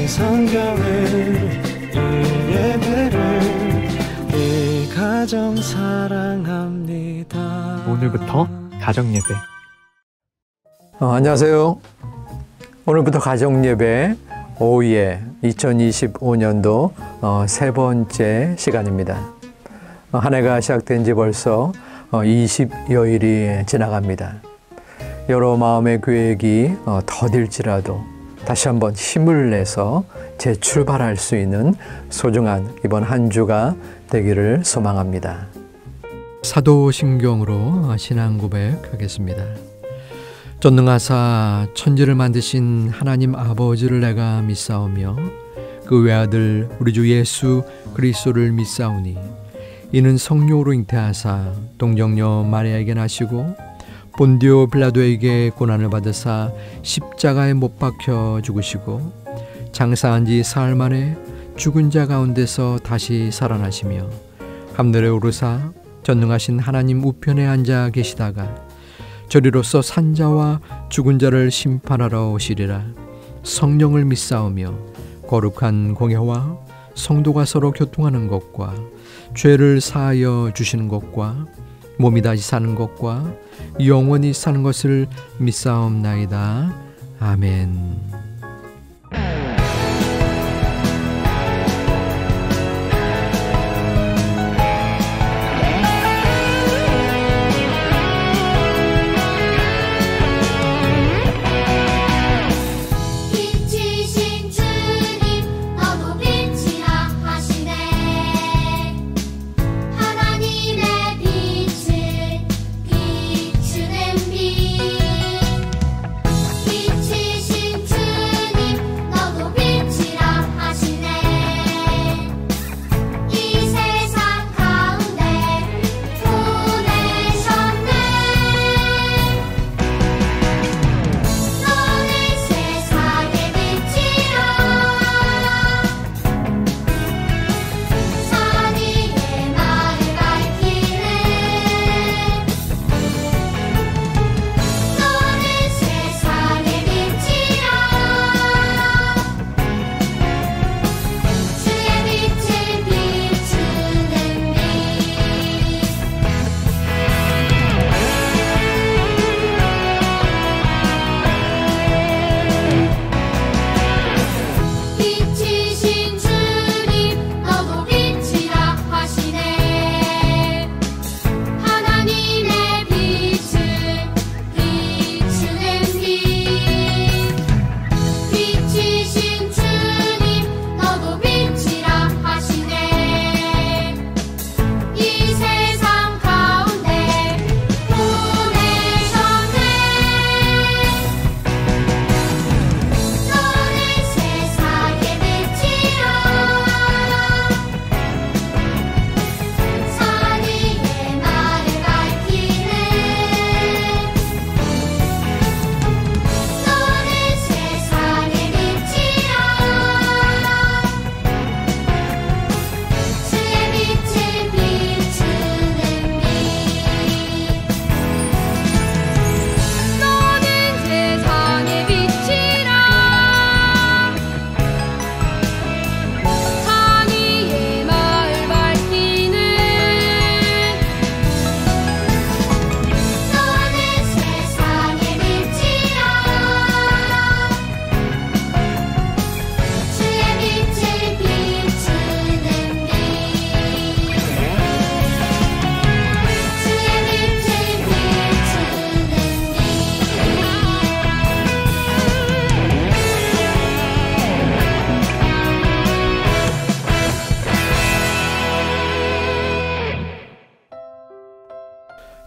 성경을 이 예배를 이 가정 사랑합니다. 오늘부터 가정예배. 안녕하세요. 오늘부터 가정예배 오후에 2025년도 세 번째 시간입니다. 한 해가 시작된 지 벌써 20여일이 지나갑니다. 여러 마음의 계획이 더딜지라도 다시 한번 힘을 내서 재출발할 수 있는 소중한 이번 한 주가 되기를 소망합니다. 사도신경으로 신앙 고백하겠습니다. 전능하사 천지를 만드신 하나님 아버지를 내가 믿사오며 그 외아들 우리 주 예수 그리스도를 믿사오니 이는 성령으로 잉태하사 동정녀 마리아에게 나시고 본디오 빌라도에게 고난을 받으사 십자가에 못 박혀 죽으시고 장사한 지 사흘 만에 죽은 자 가운데서 다시 살아나시며 하늘에 오르사 전능하신 하나님 우편에 앉아 계시다가 저리로서 산자와 죽은 자를 심판하러 오시리라. 성령을 믿사오며 거룩한 공회와 성도가 서로 교통하는 것과 죄를 사하여 주시는 것과 몸이 다시 사는 것과 영원히 사는 것을 믿사옵나이다. 아멘.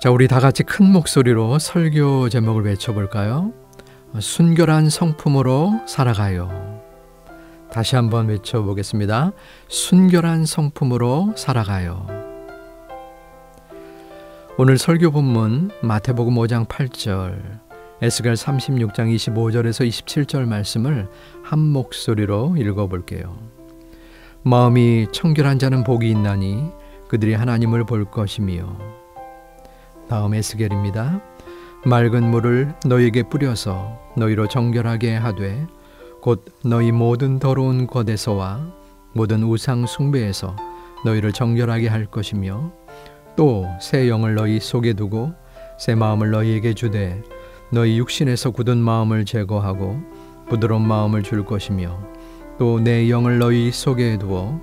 자, 우리 다 같이 큰 목소리로 설교 제목을 외쳐볼까요? 순결한 성품으로 살아가요. 다시 한번 외쳐보겠습니다. 순결한 성품으로 살아가요. 오늘 설교 본문 마태복음 5장 8절, 에스겔 36장 25절에서 27절 말씀을 한 목소리로 읽어볼게요. 마음이 청결한 자는 복이 있나니 그들이 하나님을 볼 것이며. 다음 에스겔입니다. 맑은 물을 너희에게 뿌려서 너희로 정결하게 하되 곧 너희 모든 더러운 것에서와 모든 우상 숭배에서 너희를 정결하게 할 것이며 또 새 영을 너희 속에 두고 새 마음을 너희에게 주되 너희 육신에서 굳은 마음을 제거하고 부드러운 마음을 줄 것이며 또 내 영을 너희 속에 두어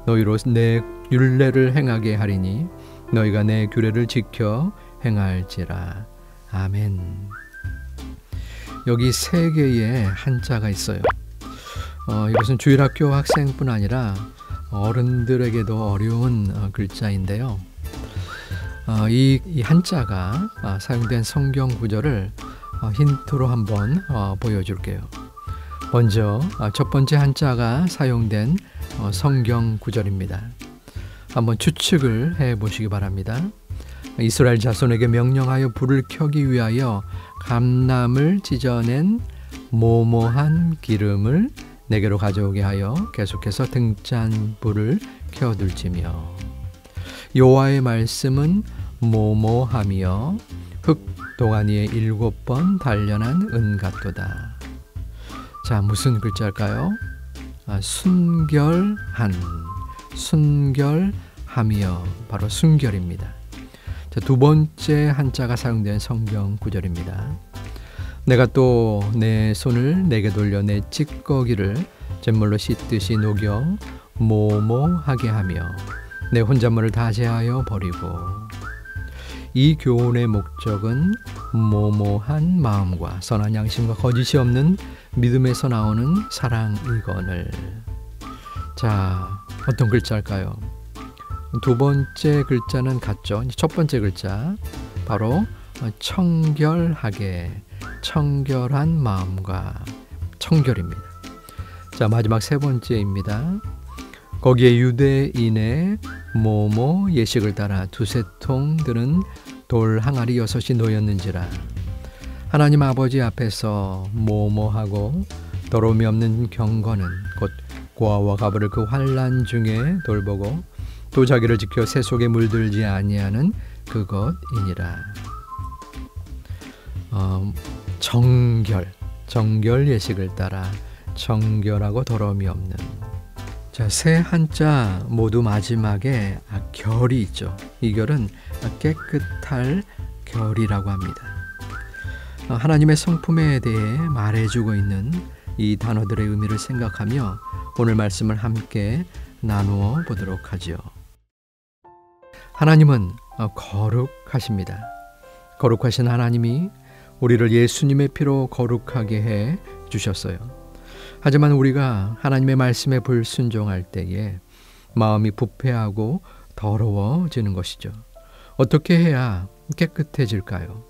너희로 내 율례를 행하게 하리니 너희가 내 규례를 지켜 행할지라. 아멘. 여기 세 개의 한자가 있어요. 이것은 주일학교 학생뿐 아니라 어른들에게도 어려운 글자인데요. 이 한자가 사용된 성경 구절을 힌트로 한번 보여줄게요. 먼저 첫 번째 한자가 사용된 성경 구절입니다. 한번 추측을 해보시기 바랍니다. 이스라엘 자손에게 명령하여 불을 켜기 위하여 감람을 찢어낸 모모한 기름을 내게로 가져오게 하여 계속해서 등잔 불을 켜둘지며 여호와의 말씀은 모모하며 흙 동안위에 7번 단련한 은 같도다. 자, 무슨 글자일까요? 순결한, 순결하며 바로 순결입니다. 자, 두 번째 한자가 사용된 성경 구절입니다. 내가 또 내 손을 내게 돌려 내 찌꺼기를 잿물로 씻듯이 녹여 모모하게 하며 내 혼잣말을 다 제하여 버리고. 이 교훈의 목적은 모모한 마음과 선한 양심과 거짓이 없는 믿음에서 나오는 사랑이거늘. 자, 어떤 글자일까요? 두 번째 글자는 같죠. 첫 번째 글자 바로 청결하게, 청결한 마음과 청결입니다. 자, 마지막 세 번째입니다. 거기에 유대인의 모모 예식을 따라 두세 통 드는 돌 항아리 6이 놓였는지라. 하나님 아버지 앞에서 모모하고 더러움이 없는 경건은 곧 고아와 가부를 그 환난 중에 돌보고 또 자기를 지켜 새 속에 물들지 아니하는 그것이니라. 정결 예식을 따라 정결하고 더러움이 없는. 자, 세 한자 모두 마지막에 결이 있죠. 이 결은 깨끗할 결이라고 합니다. 하나님의 성품에 대해 말해주고 있는 이 단어들의 의미를 생각하며 오늘 말씀을 함께 나누어 보도록 하죠. 하나님은 거룩하십니다. 거룩하신 하나님이 우리를 예수님의 피로 거룩하게 해 주셨어요. 하지만 우리가 하나님의 말씀에 불순종할 때에 마음이 부패하고 더러워지는 것이죠. 어떻게 해야 깨끗해질까요?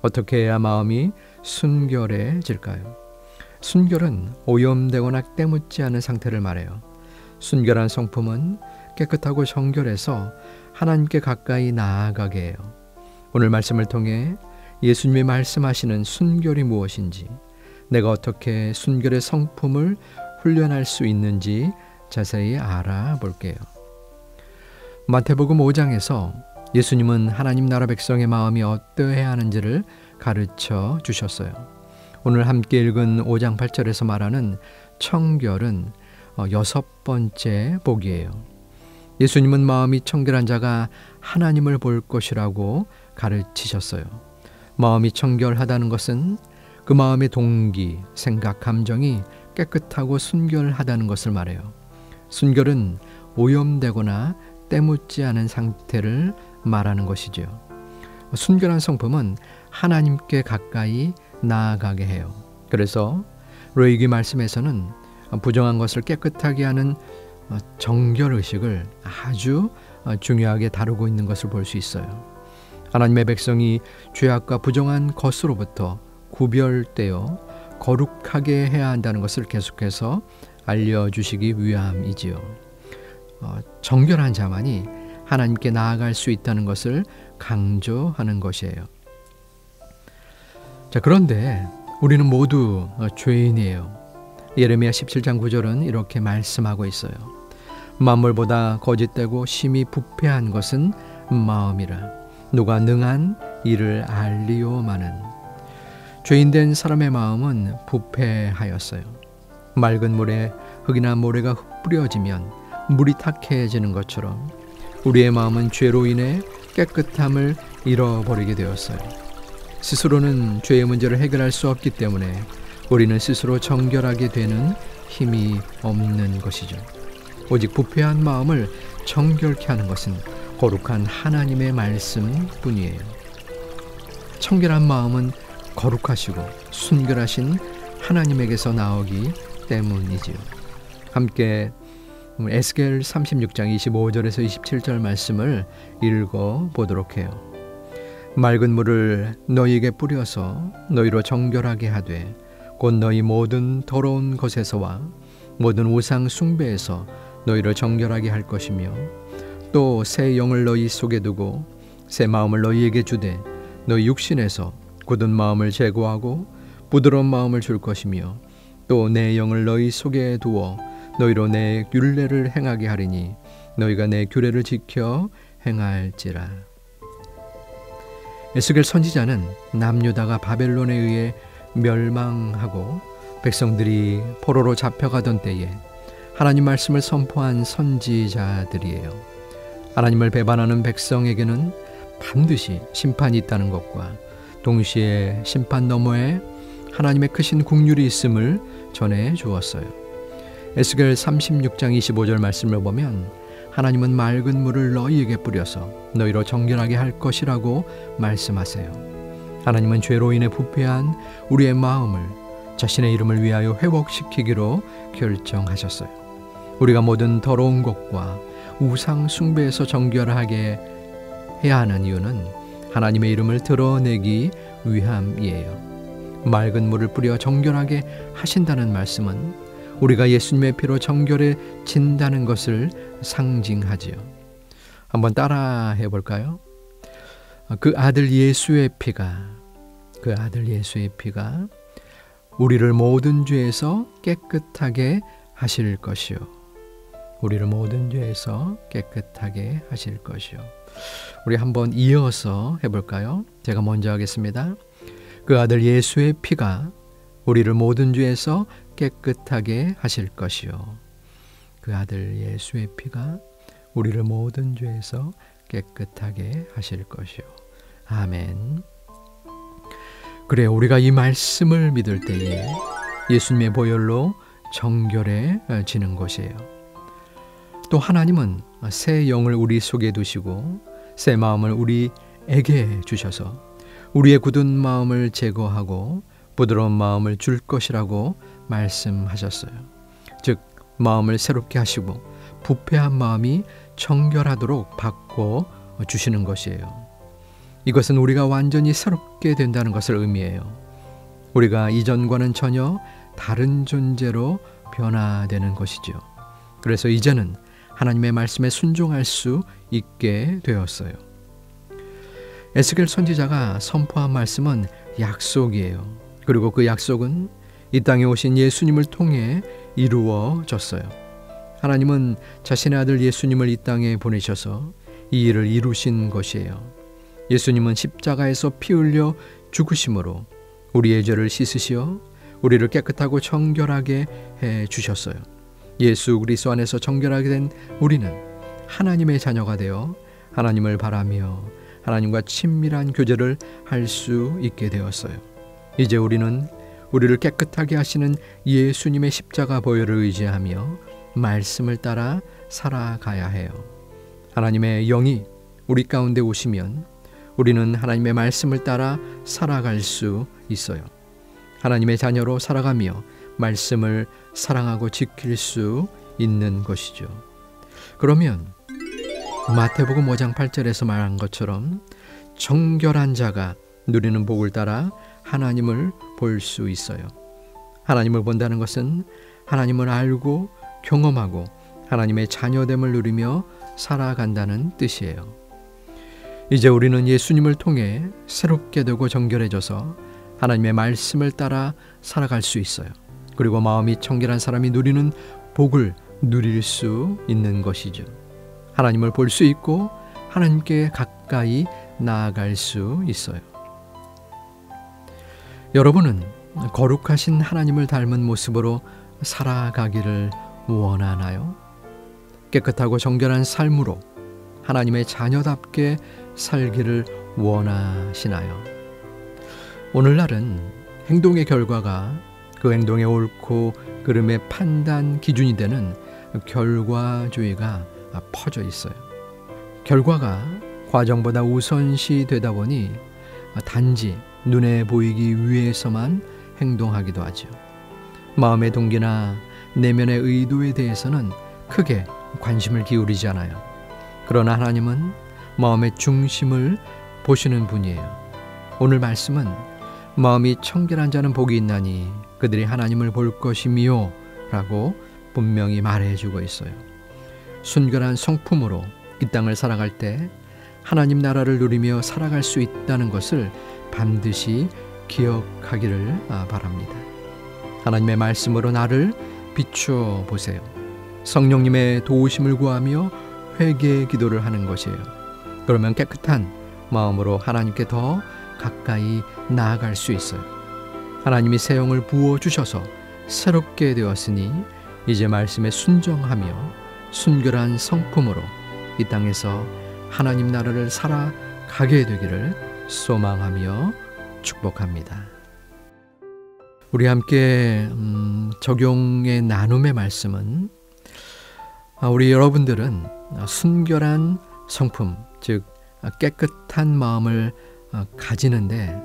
어떻게 해야 마음이 순결해질까요? 순결은 오염되거나 때묻지 않은 상태를 말해요. 순결한 성품은 깨끗하고 정결해서 하나님께 가까이 나아가게 해요. 오늘 말씀을 통해 예수님이 말씀하시는 순결이 무엇인지, 내가 어떻게 순결의 성품을 훈련할 수 있는지 자세히 알아볼게요. 마태복음 5장에서 예수님은 하나님 나라 백성의 마음이 어떠해야 하는지를 가르쳐 주셨어요. 오늘 함께 읽은 5장 8절에서 말하는 청결은 6번째 복이에요. 예수님은 마음이 청결한 자가 하나님을 볼 것이라고 가르치셨어요. 마음이 청결하다는 것은 그 마음의 동기, 생각, 감정이 깨끗하고 순결하다는 것을 말해요. 순결은 오염되거나 때묻지 않은 상태를 말하는 것이죠. 순결한 성품은 하나님께 가까이 나아가게 해요. 그래서 레위기 말씀에서는 부정한 것을 깨끗하게 하는 정결의식을 아주 중요하게 다루고 있는 것을 볼 수 있어요. 하나님의 백성이 죄악과 부정한 것으로부터 구별되어 거룩하게 해야 한다는 것을 계속해서 알려주시기 위함이지요. 정결한 자만이 하나님께 나아갈 수 있다는 것을 강조하는 것이에요. 자, 그런데 우리는 모두 죄인이에요. 예레미야 17장 9절은 이렇게 말씀하고 있어요. 만물보다 거짓되고 심히 부패한 것은 마음이라. 누가 능한 이를 알리오마는. 죄인된 사람의 마음은 부패하였어요. 맑은 물에 흙이나 모래가 뿌려지면 물이 탁해지는 것처럼 우리의 마음은 죄로 인해 깨끗함을 잃어버리게 되었어요. 스스로는 죄의 문제를 해결할 수 없기 때문에 우리는 스스로 정결하게 되는 힘이 없는 것이죠. 오직 부패한 마음을 정결케 하는 것은 거룩한 하나님의 말씀뿐이에요. 청결한 마음은 거룩하시고 순결하신 하나님에게서 나오기 때문이지요. 함께 에스겔 36장 25절에서 27절 말씀을 읽어보도록 해요. 맑은 물을 너희에게 뿌려서 너희로 정결하게 하되 곧 너희 모든 더러운 것에서와 모든 우상 숭배에서 너희를 정결하게 할 것이며 또 새 영을 너희 속에 두고 새 마음을 너희에게 주되 너희 육신에서 굳은 마음을 제거하고 부드러운 마음을 줄 것이며 또 내 영을 너희 속에 두어 너희로 내 율례를 행하게 하리니 너희가 내 규례를 지켜 행할지라. 에스겔 선지자는 남유다가 바벨론에 의해 멸망하고 백성들이 포로로 잡혀가던 때에 하나님 말씀을 선포한 선지자들이에요. 하나님을 배반하는 백성에게는 반드시 심판이 있다는 것과 동시에 심판 너머에 하나님의 크신 긍휼이 있음을 전해 주었어요. 에스겔 36장 25절 말씀을 보면 하나님은 맑은 물을 너희에게 뿌려서 너희로 정결하게 할 것이라고 말씀하세요. 하나님은 죄로 인해 부패한 우리의 마음을 자신의 이름을 위하여 회복시키기로 결정하셨어요. 우리가 모든 더러운 것과 우상 숭배에서 정결하게 해야 하는 이유는 하나님의 이름을 드러내기 위함이에요. 맑은 물을 뿌려 정결하게 하신다는 말씀은 우리가 예수님의 피로 정결해진다는 것을 상징하지요. 한번 따라 해볼까요? 그 아들 예수의 피가 우리를 모든 죄에서 깨끗하게 하실 것이요. 우리를 모든 죄에서 깨끗하게 하실 것이요. 우리 한번 이어서 해볼까요? 제가 먼저 하겠습니다. 그 아들 예수의 피가 우리를 모든 죄에서 깨끗하게 하실 것이요. 그 아들 예수의 피가 우리를 모든 죄에서 깨끗하게 하실 것이요. 아멘. 그래, 우리가 이 말씀을 믿을 때에 예수님의 보혈로 정결해지는 것이에요. 또 하나님은 새 영을 우리 속에 두시고 새 마음을 우리에게 주셔서 우리의 굳은 마음을 제거하고 부드러운 마음을 줄 것이라고 말씀하셨어요. 즉 마음을 새롭게 하시고 부패한 마음이 정결하도록 바꿔 주시는 것이에요. 이것은 우리가 완전히 새롭게 된다는 것을 의미해요. 우리가 이전과는 전혀 다른 존재로 변화되는 것이죠. 그래서 이제는 하나님의 말씀에 순종할 수 있게 되었어요. 에스겔 선지자가 선포한 말씀은 약속이에요. 그리고 그 약속은 이 땅에 오신 예수님을 통해 이루어졌어요. 하나님은 자신의 아들 예수님을 이 땅에 보내셔서 이 일을 이루신 것이에요. 예수님은 십자가에서 피 흘려 죽으심으로 우리의 죄를 씻으시어 우리를 깨끗하고 정결하게 해 주셨어요. 예수 그리스도 안에서 정결하게 된 우리는 하나님의 자녀가 되어 하나님을 바라며 하나님과 친밀한 교제를 할 수 있게 되었어요. 이제 우리는 우리를 깨끗하게 하시는 예수님의 십자가 보혈을 의지하며 말씀을 따라 살아가야 해요. 하나님의 영이 우리 가운데 오시면 우리는 하나님의 말씀을 따라 살아갈 수 있어요. 하나님의 자녀로 살아가며 말씀을 사랑하고 지킬 수 있는 것이죠. 그러면 마태복음 5장 8절에서 말한 것처럼 정결한 자가 누리는 복을 따라 하나님을 볼 수 있어요. 하나님을 본다는 것은 하나님을 알고 경험하고 하나님의 자녀됨을 누리며 살아간다는 뜻이에요. 이제 우리는 예수님을 통해 새롭게 되고 정결해져서 하나님의 말씀을 따라 살아갈 수 있어요. 그리고 마음이 청결한 사람이 누리는 복을 누릴 수 있는 것이죠. 하나님을 볼 수 있고 하나님께 가까이 나아갈 수 있어요. 여러분은 거룩하신 하나님을 닮은 모습으로 살아가기를 원하나요? 깨끗하고 정결한 삶으로 하나님의 자녀답게 살기를 원하시나요? 오늘날은 행동의 결과가 그 행동의 옳고 그름의 판단 기준이 되는 결과주의가 퍼져 있어요. 결과가 과정보다 우선시 되다 보니 단지 눈에 보이기 위해서만 행동하기도 하죠. 마음의 동기나 내면의 의도에 대해서는 크게 관심을 기울이지 않아요. 그러나 하나님은 마음의 중심을 보시는 분이에요. 오늘 말씀은 마음이 청결한 자는 복이 있나니 그들이 하나님을 볼 것이미요 라고 분명히 말해주고 있어요. 순결한 성품으로 이 땅을 살아갈 때 하나님 나라를 누리며 살아갈 수 있다는 것을 반드시 기억하기를 바랍니다. 하나님의 말씀으로 나를 비추어 보세요. 성령님의 도우심을 구하며 회개 기도를 하는 것이에요. 그러면 깨끗한 마음으로 하나님께 더 가까이 나아갈 수 있어요. 하나님이 새 영을 부어주셔서 새롭게 되었으니 이제 말씀에 순종하며 순결한 성품으로 이 땅에서 하나님 나라를 살아가게 되기를 소망하며 축복합니다. 우리 함께 적용의 나눔의 말씀은 우리 여러분들은 순결한 성품, 즉 깨끗한 마음을 가지는데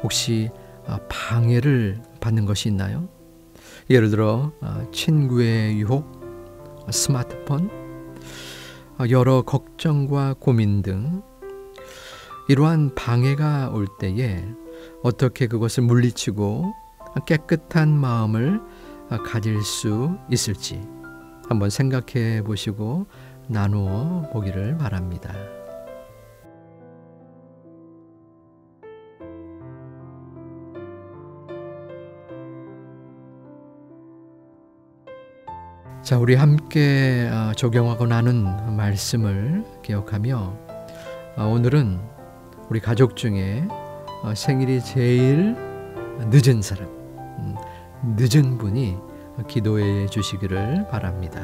혹시 방해를 받는 것이 있나요? 예를 들어 친구의 유혹, 스마트폰, 여러 걱정과 고민 등 이러한 방해가 올 때에 어떻게 그것을 물리치고 깨끗한 마음을 가질 수 있을지 한번 생각해 보시고 나누어 보기를 바랍니다. 자, 우리 함께 적용하고 나눈 말씀을 기억하며 오늘은 우리 가족 중에 생일이 제일 늦은 사람, 늦은 분이 기도해 주시기를 바랍니다.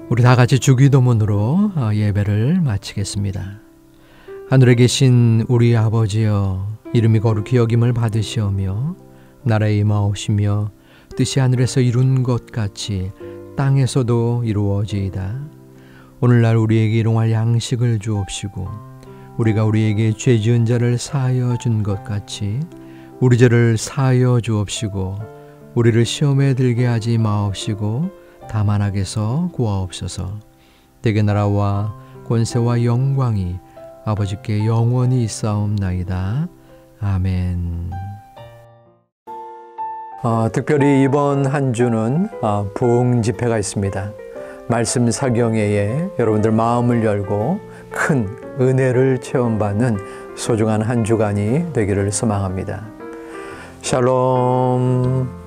우리 다 같이 주기도문으로 예배를 마치겠습니다. 하늘에 계신 우리 아버지여, 이름이 거룩히 여김을 받으시오며 나라에 임하옵시며 뜻이 하늘에서 이룬 것 같이 땅에서도 이루어지이다. 오늘날 우리에게 일용할 양식을 주옵시고 우리가 우리에게 죄 지은 자를 사하여 준 것 같이 우리 죄를 사하여 주옵시고 우리를 시험에 들게 하지 마옵시고 다만 악에서 구하옵소서. 대개 나라와 권세와 영광이 아버지께 영원히 있사옵나이다. 아멘. 특별히 이번 한 주는 부흥 집회가 있습니다. 말씀 사경회에 여러분들 마음을 열고 큰 은혜를 체험받는 소중한 한 주간이 되기를 소망합니다. 샬롬.